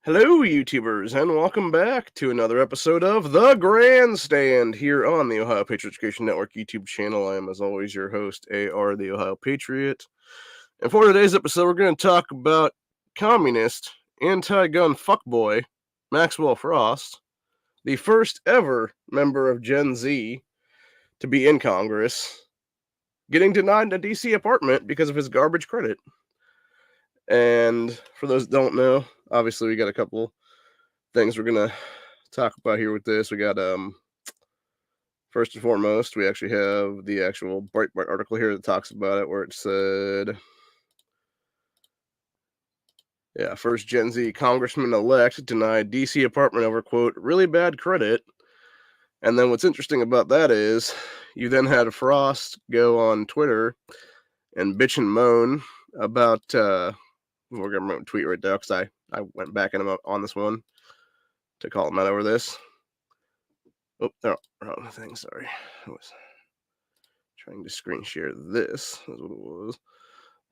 Hello, YouTubers, and welcome back to another episode of The Grandstand here on the Ohio Patriot Education Network YouTube channel. I am, as always, your host, AR, the Ohio Patriot. And for today's episode, we're going to talk about communist, anti-gun fuckboy, Maxwell Frost, the first ever member of Gen Z to be in Congress, getting denied a DC apartment because of his garbage credit. And for those that don't know, obviously we got a couple things we're gonna talk about here with this. We got first and foremost, we actually have the actual Breitbart article here that talks about it, where it said, first Gen Z congressman-elect denied DC apartment over, quote, really bad credit. And then what's interesting about that is you then had Frost go on Twitter and bitch and moan about, we're going to tweet right there because I went back on this one to call him out over this. Oh, no, wrong thing, sorry. I was trying to screen share this, is what it was.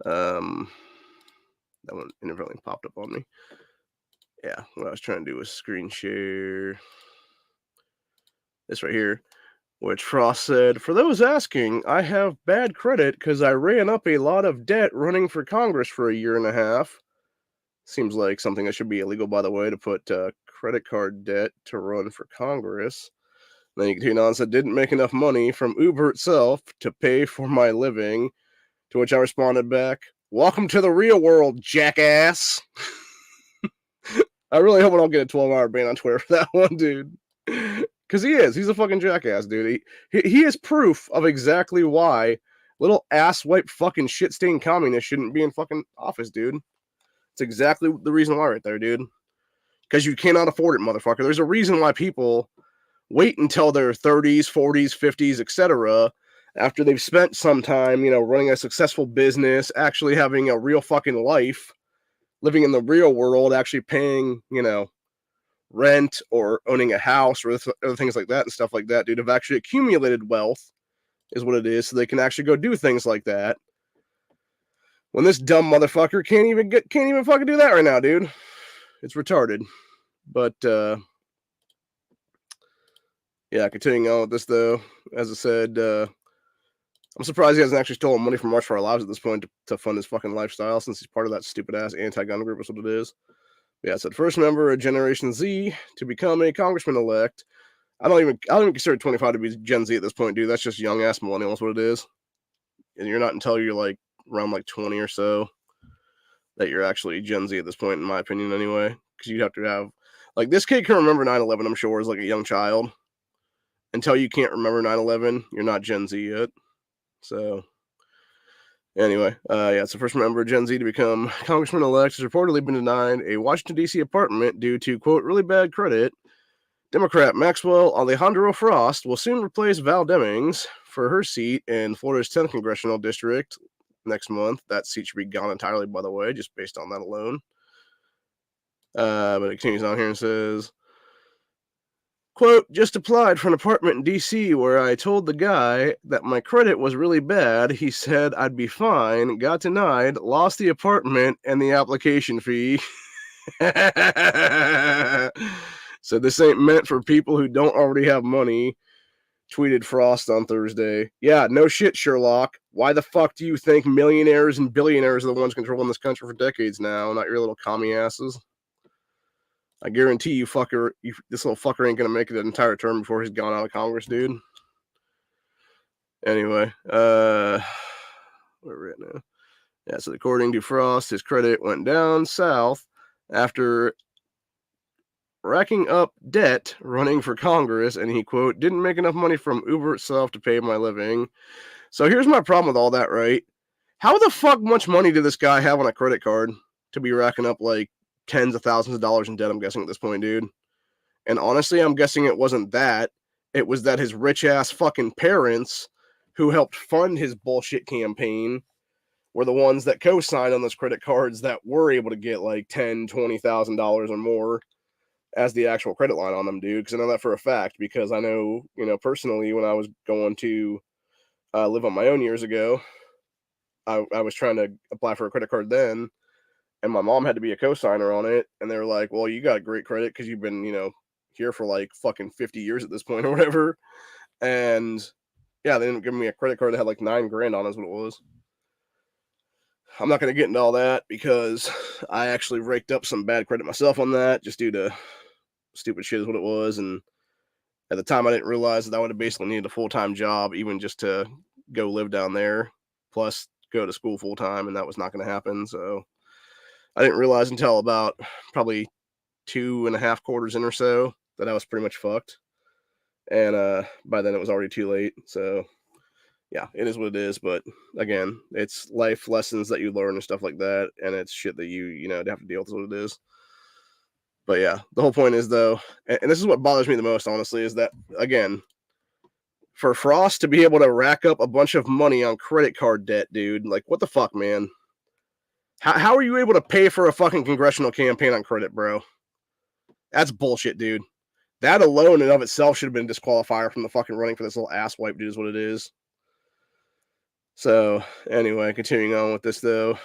That one inadvertently popped up on me. Yeah, what I was trying to do was screen share this right here, which Frost said, for those asking, I have bad credit because I ran up a lot of debt running for Congress for a year and a half. Seems like something that should be illegal, by the way, to put credit card debt to run for Congress. Then he continued on and said, didn't make enough money from Uber itself to pay for my living. To which I responded back, welcome to the real world, jackass. I really hope I don't get a 12-hour ban on Twitter for that one, dude. Because he is. He's a fucking jackass, dude. He is proof of exactly why little asswipe fucking shit-stained communists shouldn't be in fucking office, dude. It's exactly the reason why right there, dude. Because you cannot afford it, motherfucker. There's a reason why people wait until their 30s, 40s, 50s, etc., after they've spent some time, running a successful business, actually having a real fucking life, living in the real world, actually paying, rent or owning a house or other things like that and stuff like that, dude, have actually accumulated wealth, is what it is, so they can actually go do things like that. When this dumb motherfucker can't even fucking do that right now, dude. It's retarded. But, continuing on with this, though, as I said, I'm surprised he hasn't actually stolen money from March for Our Lives at this point to fund his fucking lifestyle, since he's part of that stupid-ass anti-gun group, is what it is. Yeah, it said, first member of Generation Z to become a congressman-elect. I don't even consider 25 to be Gen Z at this point, dude. That's just young-ass millennials, what it is. And you're not until you're, around, 20 or so that you're actually Gen Z at this point, in my opinion, anyway. Because you'd have to have... this kid can remember 9/11, I'm sure, as, a young child. Until you can't remember 9/11, you're not Gen Z yet. So, anyway, it's the first member of Gen Z to become congressman-elect has reportedly been denied a Washington, D.C. apartment due to, quote, really bad credit. Democrat Maxwell Alejandro Frost will soon replace Val Demings for her seat in Florida's 10th congressional district next month. That seat should be gone entirely, by the way, just based on that alone. But it continues on here and says, quote, just applied for an apartment in D.C. where I told the guy that my credit was really bad. He said I'd be fine, got denied, lost the apartment and the application fee. So this ain't meant for people who don't already have money, tweeted Frost on Thursday. Yeah, no shit, Sherlock. Why the fuck do you think millionaires and billionaires are the ones controlling this country for decades now, not your little commie asses? I guarantee you, this little fucker ain't gonna make it an entire term before he's gone out of Congress, dude. Anyway, where we're at now. Yeah, so according to Frost, his credit went down south after racking up debt running for Congress, and he, quote, didn't make enough money from Uber itself to pay my living. So here's my problem with all that, right? How the fuck much money did this guy have on a credit card to be racking up, tens of thousands of dollars in debt, I'm guessing, at this point, dude? And honestly, I'm guessing it wasn't that. It was that his rich-ass fucking parents, who helped fund his bullshit campaign, were the ones that co-signed on those credit cards that were able to get, $10,000, $20,000 or more as the actual credit line on them, dude. Because I know that for a fact, because I know, personally, when I was going to live on my own years ago, I was trying to apply for a credit card then, and my mom had to be a co-signer on it, and they were like, well, you got great credit because you've been, here for like fucking 50 years at this point or whatever. And yeah, they didn't give me a credit card that had like $9,000 on it, is what it was. I'm not going to get into all that because I actually raked up some bad credit myself on that just due to stupid shit is what it was. And at the time, I didn't realize that I would have basically needed a full-time job even just to go live down there, plus go to school full-time, and that was not going to happen. So I didn't realize until about probably 2.5 quarters in or so that I was pretty much fucked. And by then it was already too late. So yeah, it is what it is. But again, it's life lessons that you learn and stuff like that, and it's shit that you have to deal with what it is. But yeah, the whole point is though, and this is what bothers me the most, honestly, is that again, for Frost to be able to rack up a bunch of money on credit card debt, dude, like what the fuck, man? How are you able to pay for a fucking congressional campaign on credit, bro? That's bullshit, dude. That alone and of itself should have been a disqualifier from the fucking running for this little ass wipe, dude, is what it is. So, anyway, continuing on with this, though,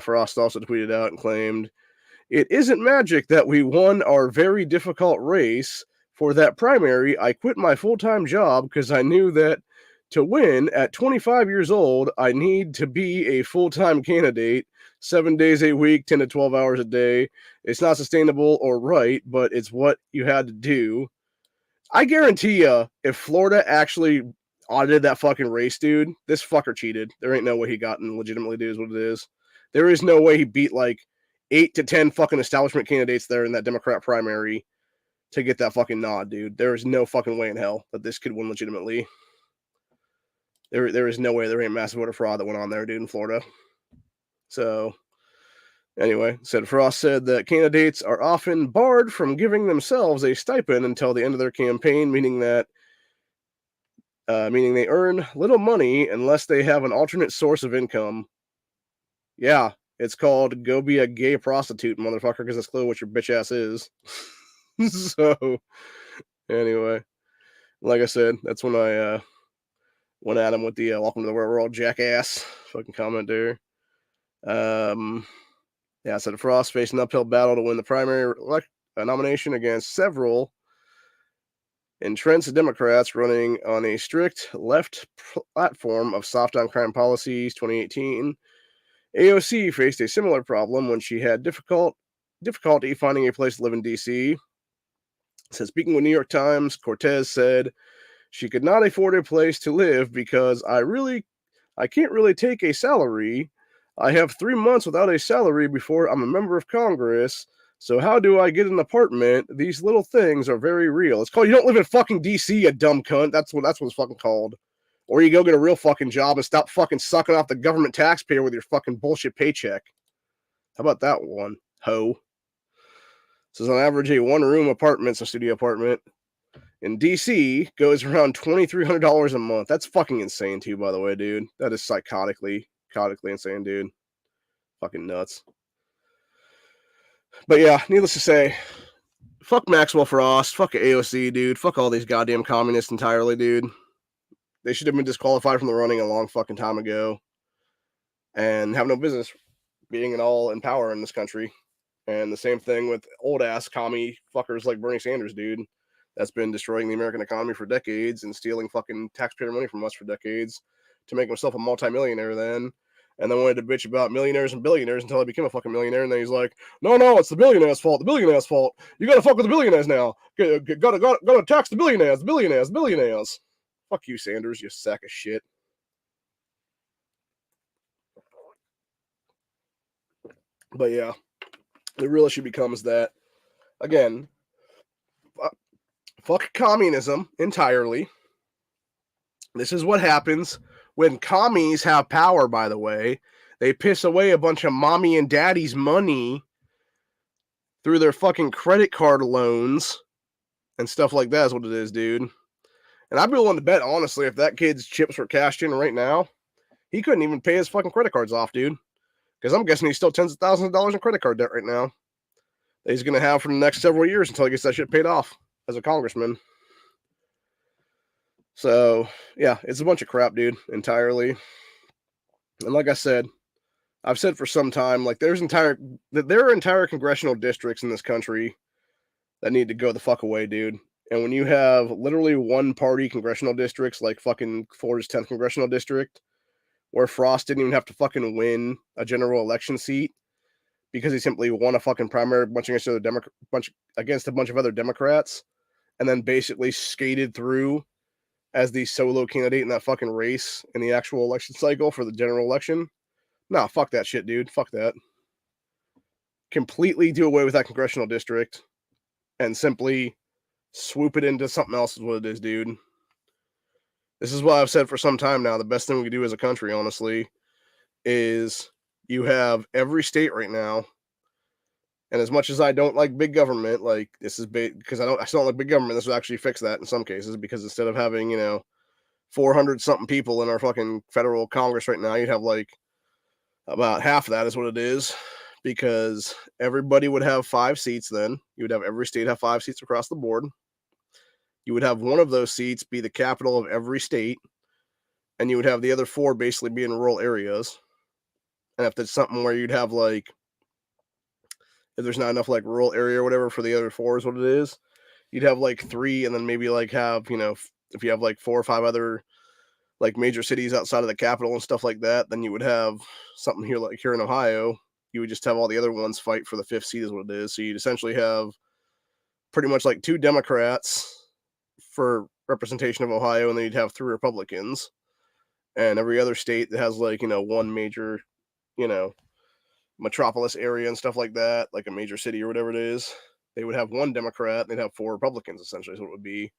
Frost also tweeted out and claimed, "It isn't magic that we won our very difficult race. For that primary, I quit my full-time job because I knew that to win at 25 years old, I need to be a full-time candidate, 7 days a week, 10 to 12 hours a day. It's not sustainable or right, but it's what you had to do." I guarantee you, if Florida actually audited that fucking race, dude, this fucker cheated. There ain't no way he got and legitimately did what it is. There is no way he beat like 8 to 10 fucking establishment candidates there in that Democrat primary to get that fucking nod, dude. There is no fucking way in hell that this could win legitimately. There is no way there ain't massive voter fraud that went on there, dude, in Florida. So anyway, Frost said that candidates are often barred from giving themselves a stipend until the end of their campaign, meaning they earn little money unless they have an alternate source of income. Yeah, it's called go be a gay prostitute, motherfucker, because that's clearly what your bitch ass is. So anyway, like I said, that's when I went at him with the welcome to the world jackass fucking comment there. Yeah, Frost faced an uphill battle to win the primary nomination against several entrenched Democrats running on a strict left platform of soft on crime policies. 2018, AOC faced a similar problem when she had difficulty finding a place to live in D.C. So speaking with New York Times, Cortez said she could not afford a place to live because I can't really take a salary. I have 3 months without a salary before I'm a member of Congress. So how do I get an apartment? These little things are very real. It's called you don't live in fucking DC, you dumb cunt. That's what it's fucking called. Or you go get a real fucking job and stop fucking sucking off the government taxpayer with your fucking bullshit paycheck. How about that one, ho? Says on average, a one-room apartment, so studio apartment, in DC goes around $2,300 a month. That's fucking insane too, by the way, dude. That is psychotically insane, dude. Fucking nuts. But yeah, needless to say, fuck Maxwell Frost, fuck AOC, dude. Fuck all these goddamn communists entirely, dude. They should have been disqualified from the running a long fucking time ago and have no business being at all in power in this country. And the same thing with old ass commie fuckers like Bernie Sanders, dude. That's been destroying the American economy for decades and stealing fucking taxpayer money from us for decades to make himself a multimillionaire then. And then wanted to bitch about millionaires and billionaires until I became a fucking millionaire. And then he's like, no, it's the billionaires' fault. The billionaires' fault. You gotta fuck with the billionaires now. Gotta tax the billionaires. Fuck you, Sanders, you sack of shit. But yeah, the real issue becomes that, again, fuck communism entirely. This is what happens when commies have power, by the way. They piss away a bunch of mommy and daddy's money through their fucking credit card loans and stuff like that is what it is, dude. And I'd be willing to bet, honestly, if that kid's chips were cashed in right now, he couldn't even pay his fucking credit cards off, dude. Because I'm guessing he's still tens of thousands of dollars in credit card debt right now that he's going to have for the next several years until he gets that shit paid off as a congressman. So, yeah, it's a bunch of crap, dude, entirely. And like I said, I've said for some time, like, there are entire congressional districts in this country that need to go the fuck away, dude. And when you have literally one party congressional districts, like fucking Florida's 10th congressional district, where Frost didn't even have to fucking win a general election seat because he simply won a fucking primary against a bunch of other Democrats, and then basically skated through as the solo candidate in that fucking race in the actual election cycle for the general election. Nah, fuck that shit, dude. Fuck that. Completely do away with that congressional district and simply swoop it into something else is what it is, dude. This is what I've said for some time now. The best thing we can do as a country, honestly, is you have every state right now. And as much as I don't like big government, like this is because I still don't like big government. This will actually fix that in some cases because instead of having 400 something people in our fucking federal Congress right now, you'd have like about half of that is what it is, because everybody would have 5 seats. Then you would have every state have 5 seats across the board. You would have one of those seats be the capital of every state, and you would have the other 4 basically be in rural areas. And if there's something where you'd have like, if there's not enough like rural area or whatever for the other 4 is what it is, you'd have like 3, and then maybe like have, if you have like 4 or 5 other like major cities outside of the capital and stuff like that, then you would have something here like here in Ohio. You would just have all the other ones fight for the 5th seat is what it is. So you'd essentially have pretty much like 2 Democrats for representation of Ohio, and then you'd have 3 Republicans. And every other state that has like, one major, metropolis area and stuff like that, like a major city or whatever it is, they would have 1 Democrat and they'd have 4 Republicans, essentially, is what it would be.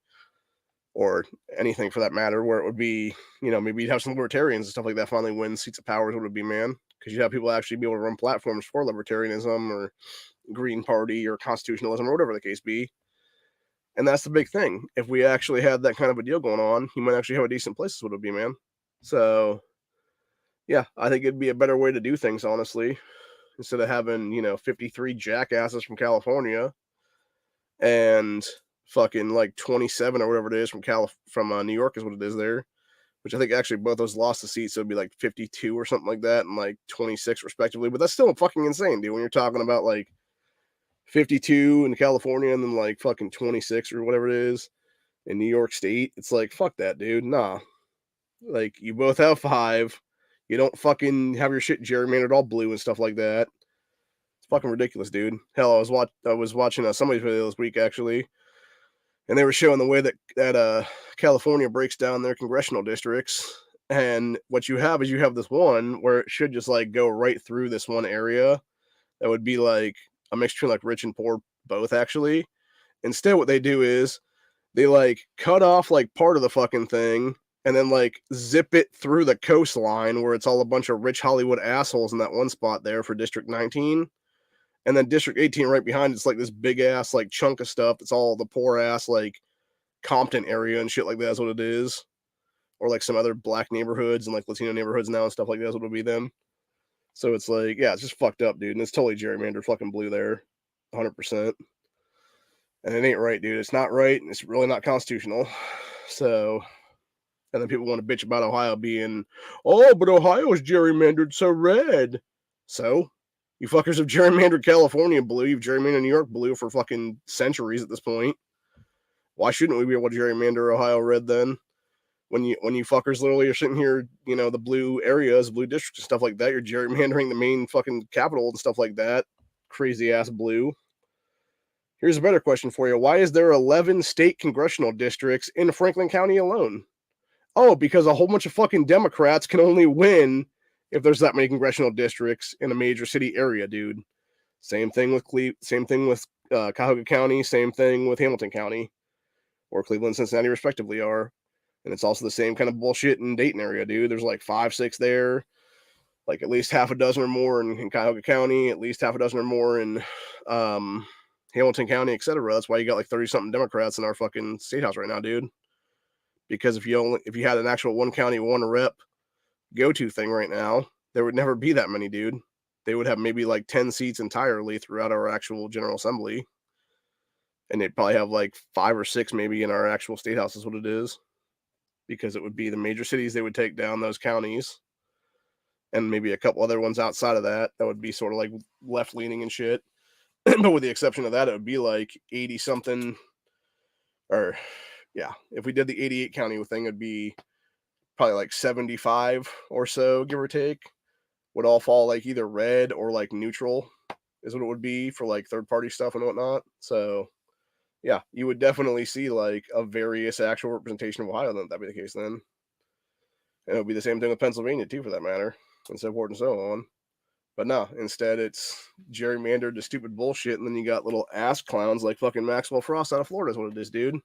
Or anything for that matter, where it would be, maybe you'd have some libertarians and stuff like that finally win seats of power, is what it would be, man. Because you'd have people actually be able to run platforms for libertarianism or Green Party or constitutionalism or whatever the case be. And that's the big thing. If we actually had that kind of a deal going on, you might actually have a decent place, is what it would be, man. So, yeah, I think it'd be a better way to do things, honestly. Instead of having, 53 jackasses from California and fucking like 27 or whatever it is from New York is what it is there, which I think actually both those lost the seats, so it'd be like 52 or something like that and like 26 respectively. But that's still fucking insane, dude, when you're talking about like 52 in California and then like fucking 26 or whatever it is in New York State. It's like, fuck that, dude. Nah. Like, you both have 5. You don't fucking have your shit gerrymandered all blue and stuff like that. It's fucking ridiculous, dude. Hell, I was watching somebody's video this week, actually, and they were showing the way that California breaks down their congressional districts. And what you have is you have this one where it should just like go right through this one area that would be like a mixture of like rich and poor both, actually. Instead, what they do is they like cut off like part of the fucking thing and then like zip it through the coastline where it's all a bunch of rich Hollywood assholes in that one spot there for District 19. And then District 18 right behind it's like this big ass like chunk of stuff that's all the poor ass like Compton area and shit like that's what it is. Or like some other black neighborhoods and like Latino neighborhoods now and stuff like that's what it'll be them. So it's like, yeah, it's just fucked up, dude. And it's totally gerrymandered fucking blue there. 100%. And it ain't right, dude. It's not right, and it's really not constitutional. So, and then people want to bitch about Ohio being, oh, but Ohio is gerrymandered so red. So, you fuckers have gerrymandered California blue. You've gerrymandered New York blue for fucking centuries at this point. Why shouldn't we be able to gerrymander Ohio red then? When you fuckers literally are sitting here, the blue areas, blue districts and stuff like that, you're gerrymandering the main fucking capital and stuff like that. Crazy ass blue. Here's a better question for you. Why is there 11 state congressional districts in Franklin County alone? Oh, because a whole bunch of fucking Democrats can only win if there's that many congressional districts in a major city area, dude. Same thing with Cuyahoga County. Same thing with Hamilton County, or Cleveland and Cincinnati, respectively, are. And it's also the same kind of bullshit in Dayton area, dude. There's like 5, 6 there, like at least half a dozen or more in Cuyahoga County, at least half a dozen or more in Hamilton County, etc. That's why you got like 30-something Democrats in our fucking state house right now, dude. Because if you had an actual one county, one rep go-to thing right now, there would never be that many, dude. They would have maybe like 10 seats entirely throughout our actual General Assembly. And they'd probably have like 5 or 6 maybe in our actual state house is what it is. Because it would be the major cities, they would take down those counties. and maybe a couple other ones outside of that that would be sort of like left leaning and shit. But with the exception of that, it would be like 80 something, or yeah, if we did the 88 county thing, it'd be probably like 75 or so, give or take, would all fall like either red or like neutral, is what it would be for like third party stuff and whatnot. So yeah, you would definitely see like a various actual representation of Ohio. Then that'd be the case then, and it would be the same thing with Pennsylvania too, for that matter, and so forth and so on. But no, instead it's gerrymandered to stupid bullshit, and then you got little ass clowns like fucking Maxwell Frost out of Florida is what it is, dude,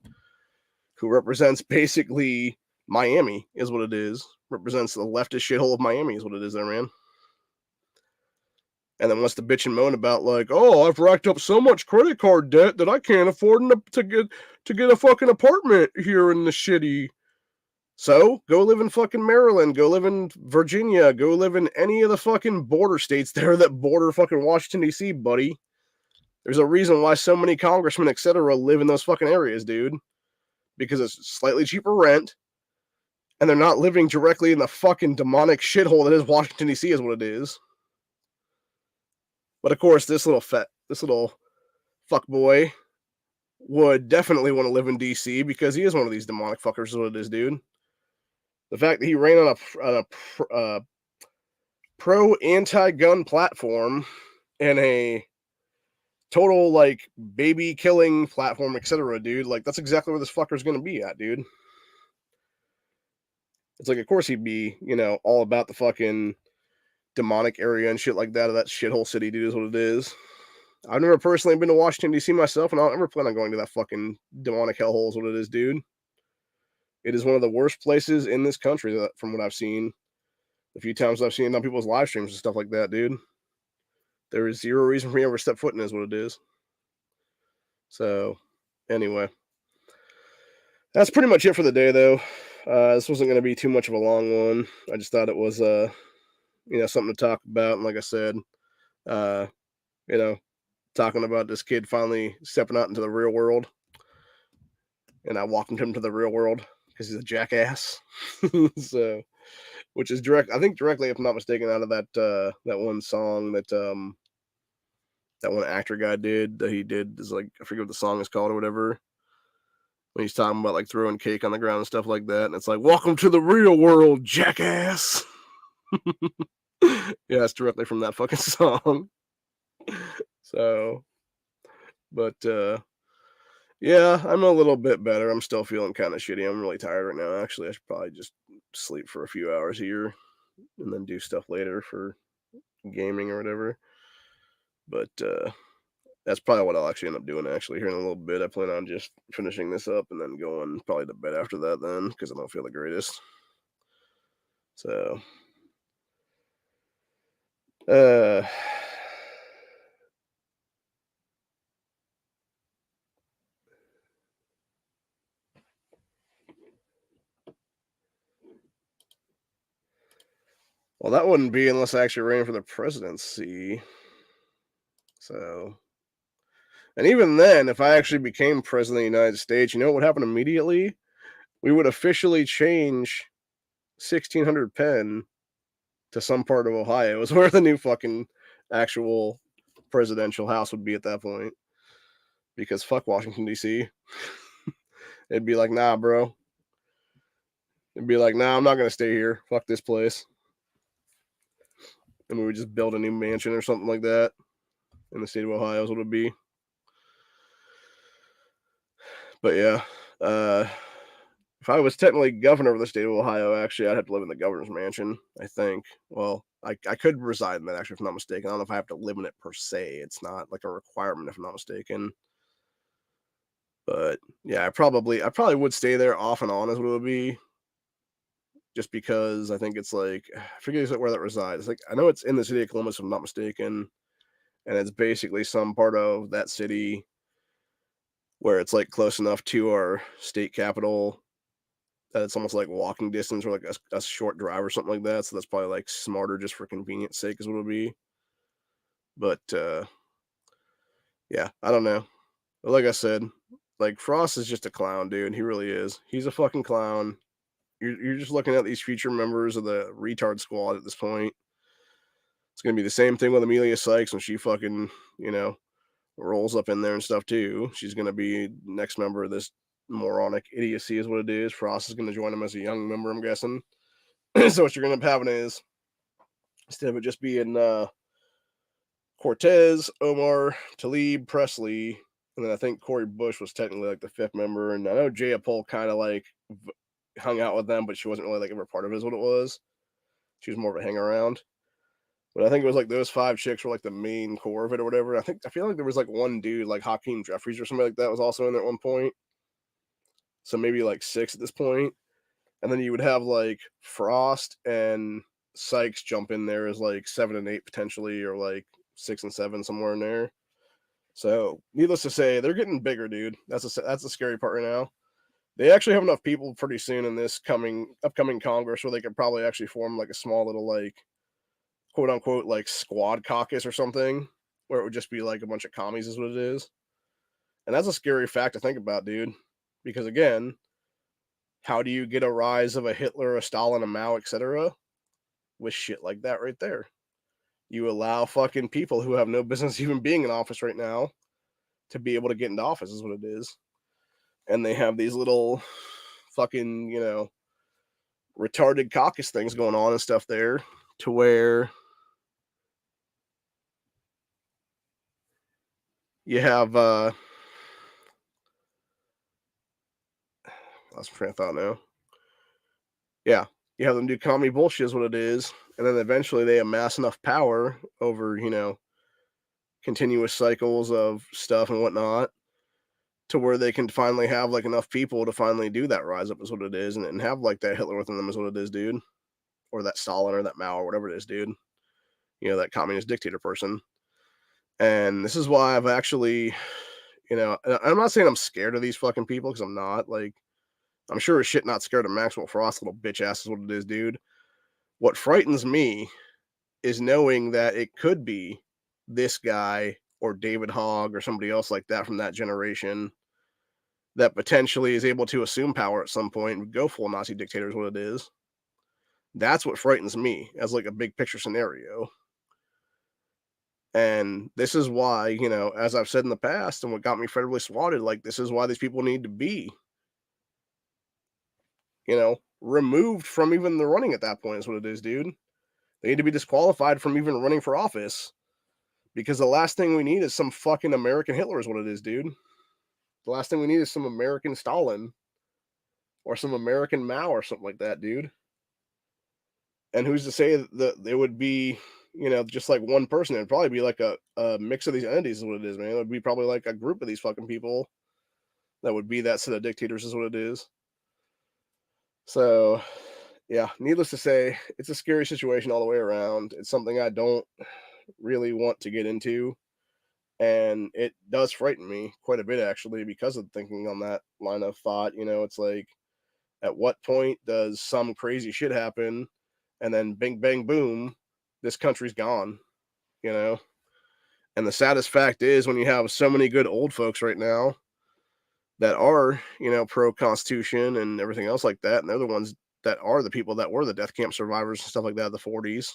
who represents basically Miami is what it is. Represents the leftist shithole of Miami is what it is there, man. And then wants to bitch and moan about like, oh, I've racked up so much credit card debt that I can't afford to get a fucking apartment here in the shitty. So go live in fucking Maryland, go live in Virginia, go live in any of the fucking border states there that border fucking Washington D.C., buddy. There's a reason why so many congressmen, etc., live in those fucking areas, dude. Because it's slightly cheaper rent, and they're not living directly in the fucking demonic shithole that is Washington D.C. is what it is. But of course, this little fuck boy would definitely want to live in D.C. because he is one of these demonic fuckers is what it is, dude. The fact that he ran on a pro anti-gun platform and a total like baby killing platform, etc., dude, like that's exactly where this fucker's gonna be at, dude. It's like, of course he'd be, all about the fucking demonic area and shit like that of that shithole city, dude, is what it is. I've never personally been to Washington, D.C. myself, and I don't ever plan on going to that fucking demonic hellhole is what it is, dude. It is one of the worst places in this country, from what I've seen. The few times I've seen it on people's live streams and stuff like that, dude. There is zero reason for me to ever step foot in is what it is. So, anyway. That's pretty much it for the day, though. This wasn't going to be too much of a long one. I just thought it was, something to talk about. And like I said, talking about this kid finally stepping out into the real world. And I welcomed him to the real world because he's a jackass. So, which is I think directly, if I'm not mistaken, out of that one song that that one actor guy did, that he did, is like, I forget what the song is called or whatever. When he's talking about like throwing cake on the ground and stuff like that. And it's like, welcome to the real world, jackass. Yeah, it's directly from that fucking song. So, but yeah, I'm a little bit better. I'm still feeling kind of shitty. I'm really tired right now. Actually, I should probably just sleep for a few hours here and then do stuff later for gaming or whatever. But that's probably what I'll actually end up doing actually here in a little bit. I plan on just finishing this up and then going probably to bed after that then, because I don't feel the greatest. So well, that wouldn't be unless I actually ran for the presidency. So, and even then, if I actually became president of the United States, you know what would happen immediately? We would officially change 1600 Penn to some part of Ohio, is where the new fucking actual presidential house would be at that point. Because fuck Washington, D.C. It'd be like, nah, bro. It'd be like, nah, I'm not going to stay here. Fuck this place. And we would just build a new mansion or something like that in the state of Ohio is what it would be. But yeah, if I was technically governor of the state of Ohio, actually, I'd have to live in the governor's mansion, I think. Well, I could reside in that, actually, if I'm not mistaken. I don't know if I have to live in it per se. It's not like a requirement, if I'm not mistaken. But yeah, I probably would stay there off and on, is what it would be. Just because I think it's like, I forget where that resides. Like, I know it's in the city of Columbus, if I'm not mistaken. And it's basically some part of that city where it's like close enough to our state capital that it's almost like walking distance or like a short drive or something like that. So that's probably like smarter just for convenience sake is what it would be. But yeah, I don't know. But like I said, like Frost is just a clown, dude. He really is. He's a fucking clown. You're just looking at these future members of the retard squad at this point. It's gonna be the same thing with Amelia Sykes when she fucking, you know, rolls up in there and stuff too. She's gonna be next member of this moronic idiocy, is what it is. Frost is gonna join him as a young member, I'm guessing. So what you're gonna end up having is, instead of it just being Cortez, Omar, Talib, Presley, and then I think Corey Bush was technically like the fifth member, and I know Jaya Pole kind of like hung out with them, but she wasn't really like ever part of it, is what it was. She was more of a hang around. But I think it was like those five chicks were like the main core of it or whatever. I feel like there was like one dude, like Hakeem Jeffries or somebody like that, was also in there at one point. So maybe like six at this point. And then you would have like Frost and Sykes jump in there as like 7 and 8 potentially, or like 6 and 7, somewhere in there. So needless to say, they're getting bigger, dude. That's the scary part right now. They actually have enough people pretty soon in this upcoming Congress where they could probably actually form like a small little like quote unquote like squad caucus or something, where it would just be like a bunch of commies is what it is. And that's a scary fact to think about, dude. Because again, how do you get a rise of a Hitler, a Stalin, a Mao, etc.? With shit like that right there. You allow fucking people who have no business even being in office right now to be able to get into office, is what it is. And they have these little fucking, retarded caucus things going on and stuff there, to where you have lost my train of thought now. Yeah, you have them do commie bullshit is what it is, and then eventually they amass enough power over, continuous cycles of stuff and whatnot, to where they can finally have like enough people to finally do that rise up is what it is, and have like that Hitler within them is what it is, dude, or that Stalin or that Mao or whatever it is, dude. That communist dictator person. And this is why I've actually, I'm not saying I'm scared of these fucking people, because I'm not. Like, I'm sure as shit not scared of Maxwell Frost, little bitch ass is what it is, dude. What frightens me is knowing that it could be this guy or David Hogg or somebody else like that from that generation that potentially is able to assume power at some point and go full Nazi dictator is what it is. That's what frightens me as like a big picture scenario. And this is why, as I've said in the past, and what got me federally swatted, like, this is why these people need to be, removed from even the running at that point, is what it is, dude. They need to be disqualified from even running for office, because the last thing we need is some fucking American Hitler, is what it is, dude. The last thing we need is some American Stalin or some American Mao or something like that, dude. And who's to say that it would be, just like one person? It'd probably be like a mix of these entities, is what it is, man. It would be probably like a group of these fucking people that would be that set of dictators, is what it is. So, yeah, needless to say, it's a scary situation all the way around. It's something I don't really want to get into, and it does frighten me quite a bit, actually, because of thinking on that line of thought. It's like, at what point does some crazy shit happen, and then bing, bang, boom, this country's gone, you know? And the saddest fact is, when you have so many good old folks right now that are, pro Constitution and everything else like that, and they're the ones that are the people that were the death camp survivors and stuff like that in the 40s,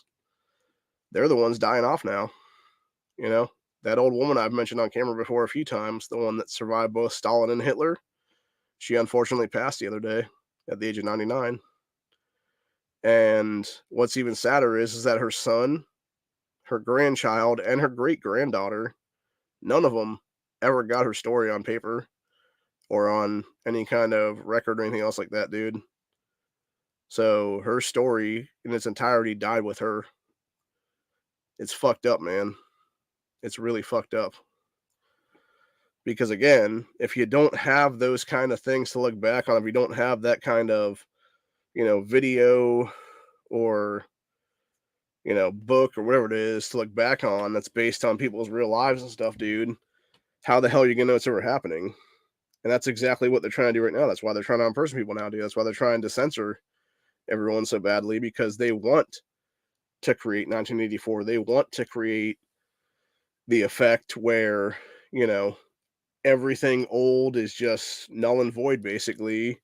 they're the ones dying off now, you know? That old woman I've mentioned on camera before a few times, the one that survived both Stalin and Hitler, she unfortunately passed the other day at the age of 99. And what's even sadder is that her son, her grandchild, and her great granddaughter, none of them ever got her story on paper or on any kind of record or anything else like that, dude. So her story in its entirety died with her. It's fucked up, man. It's really fucked up. Because again, if you don't have those kind of things to look back on, if you don't have that kind of, video or, book or whatever it is to look back on that's based on people's real lives and stuff, dude, how the hell are you gonna know it's ever happening? And that's exactly what they're trying to do right now. That's why they're trying to unperson people now, dude. That's why they're trying to censor everyone so badly, because they want to create 1984. They want to create the effect where, everything old is just null and void, basically.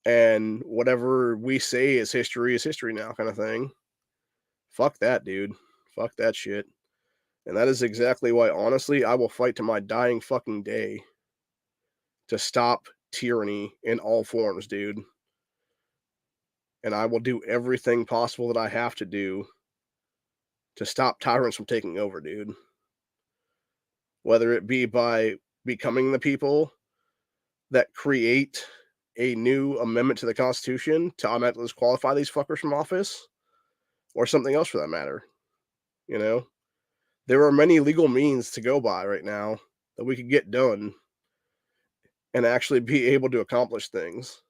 And whatever we say is history now, kind of thing. Fuck that, dude. Fuck that shit. And that is exactly why, honestly, I will fight to my dying fucking day to stop tyranny in all forms, dude. And I will do everything possible that I have to do to stop tyrants from taking over, dude. Whether it be by becoming the people that create a new amendment to the Constitution to automatically disqualify these fuckers from office, or something else for that matter. You know, there are many legal means to go by right now that we could get done and actually be able to accomplish things.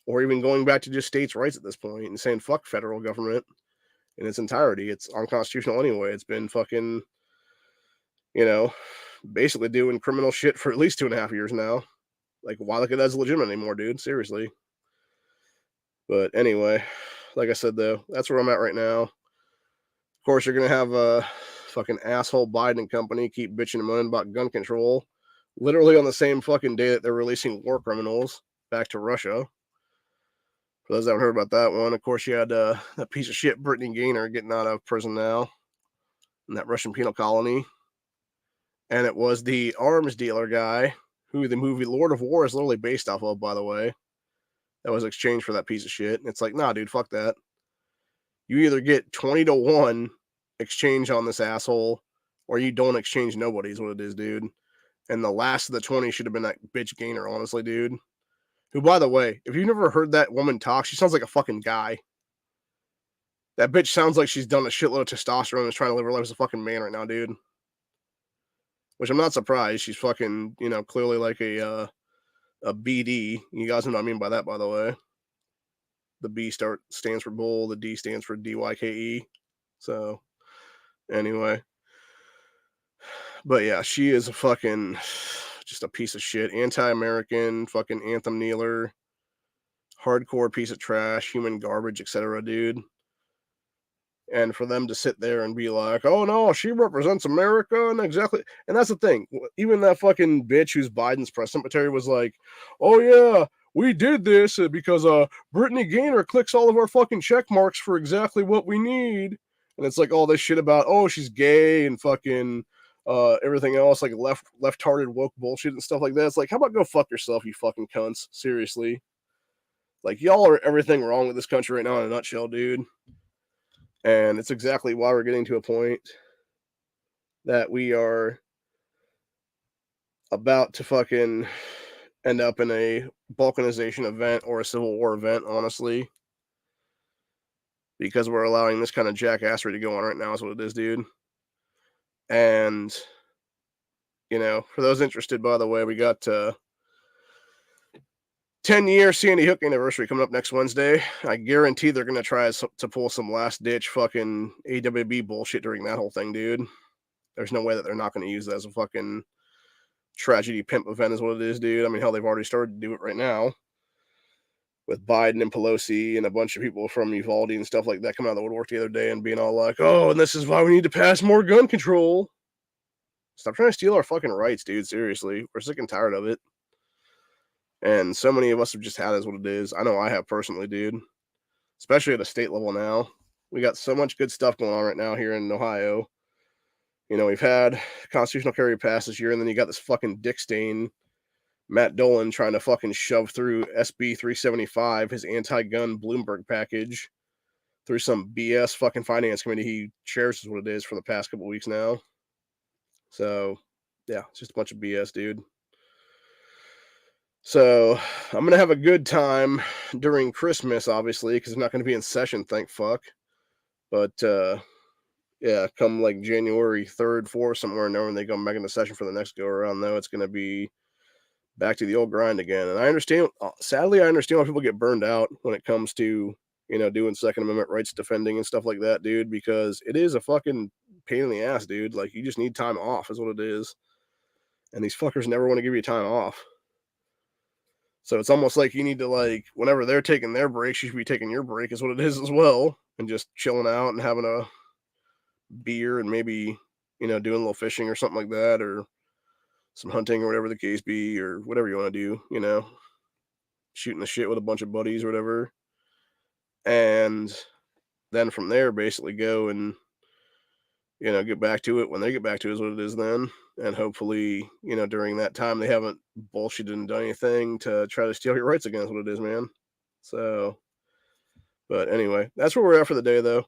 Or even going back to just states' rights at this point and saying fuck federal government in its entirety. It's unconstitutional anyway. It's been fucking, you know, basically doing criminal shit for at least 2.5 years now. Like, why look at that as legitimate anymore, dude? Seriously. But anyway, like I said, though, that's where I'm at right now. Of course, you're going to have a fucking asshole Biden and company keep bitching and moaning about gun control, literally on the same fucking day that they're releasing war criminals back to Russia. For those that haven't heard about that one, of course, you had that piece of shit Brittany Gaynor getting out of prison now in that Russian penal colony. And it was the arms dealer guy who the movie Lord of War is literally based off of, by the way, that was exchanged for that piece of shit. And it's like, nah, dude, fuck that. You either get 20-1 exchange on this asshole, or you don't exchange nobody, is what it is, dude. And the last of the 20 should have been that bitch Gaynor, honestly, dude. Who, by the way, if you've never heard that woman talk, she sounds like a fucking guy. That bitch sounds like she's done a shitload of testosterone and is trying to live her life as a fucking man right now, dude. Which I'm not surprised. She's fucking, clearly like a BD. You guys know what I mean by that, by the way. The B stands for bull. The D stands for DYKE. So, anyway. But yeah, she is a fucking, just a piece of shit. Anti-American, fucking anthem kneeler. Hardcore piece of trash, human garbage, etc., dude. And for them to sit there and be like, oh no, she represents America, and exactly. And that's the thing. Even that fucking bitch who's Biden's press secretary was like, oh yeah, we did this because Brittany Gaynor clicks all of our fucking check marks for exactly what we need. And it's like all this shit about, oh, she's gay and fucking everything else, like left-hearted woke bullshit and stuff like that. It's like, how about go fuck yourself, you fucking cunts? Seriously. Like, y'all are everything wrong with this country right now in a nutshell, dude. And it's exactly why we're getting to a point that we are about to fucking end up in a balkanization event or a civil war event, honestly. Because we're allowing this kind of jackassery to go on right now is what it is, dude. And, for those interested, by the way, we got 10-year Sandy Hook anniversary coming up next Wednesday. I guarantee they're going to try to pull some last-ditch fucking AWB bullshit during that whole thing, dude. There's no way that they're not going to use that as a fucking tragedy pimp event is what it is, dude. I mean, hell, they've already started to do it right now with Biden and Pelosi and a bunch of people from Uvalde and stuff like that coming out of the woodwork the other day and being all like, oh, and this is why we need to pass more gun control. Stop trying to steal our fucking rights, dude. Seriously. We're sick and tired of it. And so many of us have just had it as what it is. I know I have personally, dude. Especially at a state level now. We got so much good stuff going on right now here in Ohio. We've had constitutional carry pass this year, and then you got this fucking dick stain, Matt Dolan, trying to fucking shove through SB 375, his anti-gun Bloomberg package, through some BS fucking finance committee he chairs is what it is for the past couple weeks now. So, yeah, it's just a bunch of BS, dude. So, I'm going to have a good time during Christmas, obviously, because I'm not going to be in session, thank fuck. But, yeah, come like January 3rd, 4th, somewhere in there when they come back into session for the next go around, though, it's going to be back to the old grind again. And I understand, sadly, I understand why people get burned out when it comes to, doing Second Amendment rights defending and stuff like that, dude, because it is a fucking pain in the ass, dude. Like, you just need time off is what it is. And these fuckers never want to give you time off. So it's almost like you need to, like, whenever they're taking their breaks, you should be taking your break is what it is as well. And just chilling out and having a beer and maybe, doing a little fishing or something like that, or some hunting or whatever the case be, or whatever you want to do, shooting the shit with a bunch of buddies or whatever. And then from there, basically go and get back to it when they get back to it is what it is then. And hopefully, during that time they haven't bullshitted and done anything to try to steal your rights again is what it is, man. So, but anyway, that's where we're at for the day, though.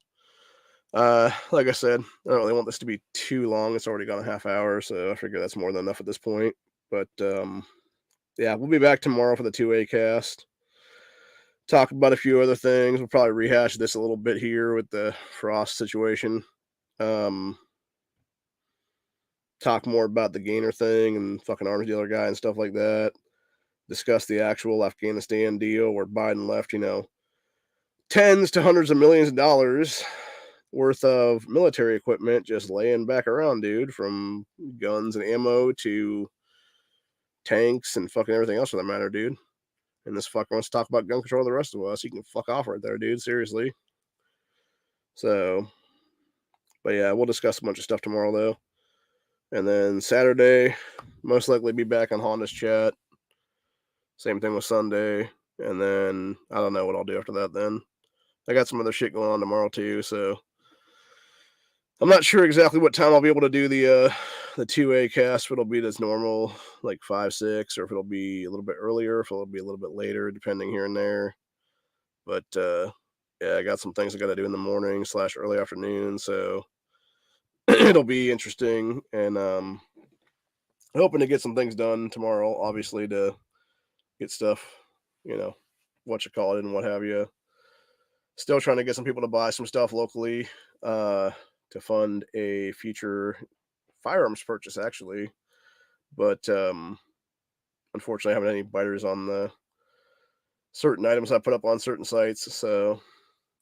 Like I said, I don't really want this to be too long. It's already gone a half hour, so I figure that's more than enough at this point. But yeah, we'll be back tomorrow for the 2A cast. Talk about a few other things. We'll probably rehash this a little bit here with the Frost situation. Um, talk more about the Gainer thing and fucking arms dealer guy and stuff like that. Discuss the actual Afghanistan deal where Biden left, tens to hundreds of millions of dollars worth of military equipment just laying back around, dude, from guns and ammo to tanks and fucking everything else for that matter, dude. And this fucker wants to talk about gun control to the rest of us. He can fuck off right there, dude. Seriously. So, but yeah, we'll discuss a bunch of stuff tomorrow, though. And then Saturday, most likely be back on Honda's chat. Same thing with Sunday. And then I don't know what I'll do after that then. I got some other shit going on tomorrow, too, so I'm not sure exactly what time I'll be able to do the 2A cast. If it'll be as normal, like 5, 6, or if it'll be a little bit earlier, if it'll be a little bit later, depending here and there. But yeah, I got some things I got to do in the morning / early afternoon, so it'll be interesting. And hoping to get some things done tomorrow, obviously, to get stuff, what you call it and what have you. Still trying to get some people to buy some stuff locally to fund a future firearms purchase, actually. But unfortunately, I haven't any biters on the certain items I put up on certain sites. So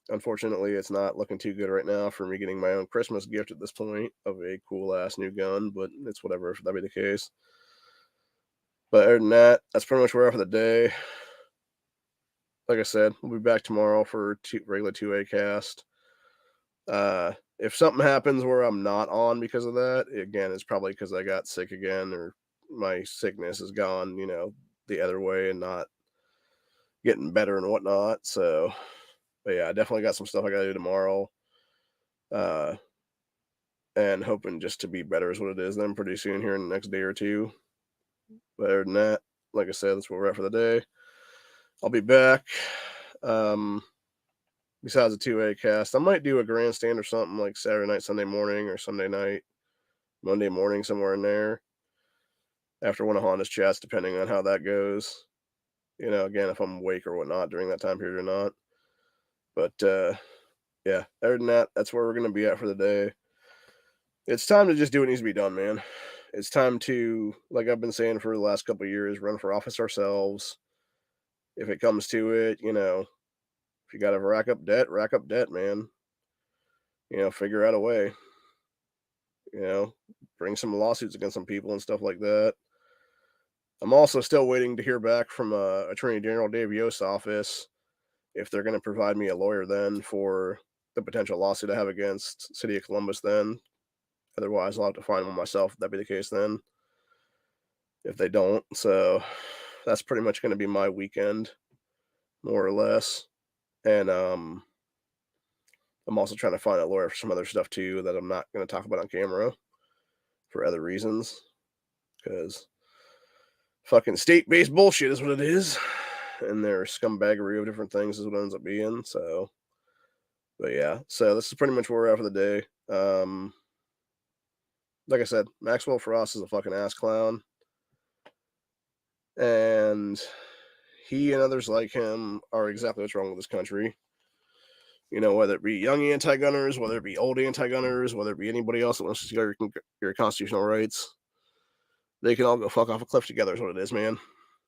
unfortunately, it's not looking too good right now for me getting my own Christmas gift at this point of a cool ass new gun. But it's whatever if that be the case. But other than that, that's pretty much where we're at for the day. Like I said, we'll be back tomorrow for regular 2A cast. If something happens where I'm not on because of that, again, it's probably because I got sick again or my sickness is gone, the other way and not getting better and whatnot. So, but yeah, I definitely got some stuff I got to do tomorrow. And hoping just to be better is what it is then pretty soon here in the next day or two. But other than that, like I said, that's where we're at for the day. I'll be back. Besides the 2A cast, I might do a grandstand or something like Saturday night, Sunday morning, or Sunday night, Monday morning, somewhere in there. After one of Honda's chats, depending on how that goes. Again, if I'm awake or whatnot during that time period or not. But yeah, other than that, that's where we're going to be at for the day. It's time to just do what needs to be done, man. It's time to, like I've been saying for the last couple of years, run for office ourselves. If it comes to it, if you got to rack up debt, man. Figure out a way. Bring some lawsuits against some people and stuff like that. I'm also still waiting to hear back from Attorney General Dave Yost's office if they're going to provide me a lawyer then for the potential lawsuit I have against City of Columbus then. Otherwise, I'll have to find one myself if that be the case then. If they don't. So that's pretty much going to be my weekend, more or less. And I'm also trying to find a lawyer for some other stuff too that I'm not going to talk about on camera for other reasons. Because fucking state-based bullshit is what it is. And their scumbaggery of different things is what it ends up being. So, but yeah. So this is pretty much where we're at for the day. Like I said, Maxwell Frost is a fucking ass clown. And he and others like him are exactly what's wrong with this country. Whether it be young anti-gunners, whether it be old anti-gunners, whether it be anybody else that wants to secure your constitutional rights, they can all go fuck off a cliff together is what it is, man.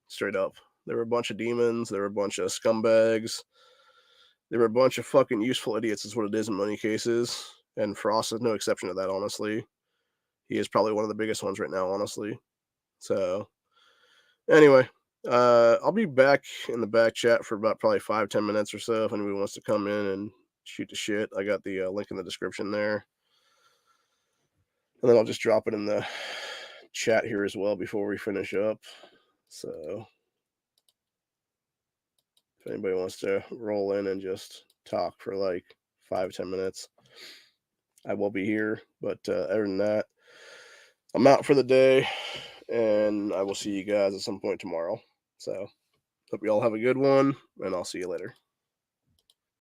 Straight up. They were a bunch of demons. They were a bunch of scumbags. They were a bunch of fucking useful idiots is what it is in many cases. And Frost is no exception to that, honestly. He is probably one of the biggest ones right now, honestly. So, anyway, I'll be back in the back chat for about probably 5-10 minutes or so if anybody wants to come in and shoot the shit. I got the link in the description there. And then I'll just drop it in the chat here as well before we finish up. So if anybody wants to roll in and just talk for like 5-10 minutes, I will be here. But other than that, I'm out for the day, and I will see you guys at some point tomorrow. So, hope you all have a good one, and I'll see you later.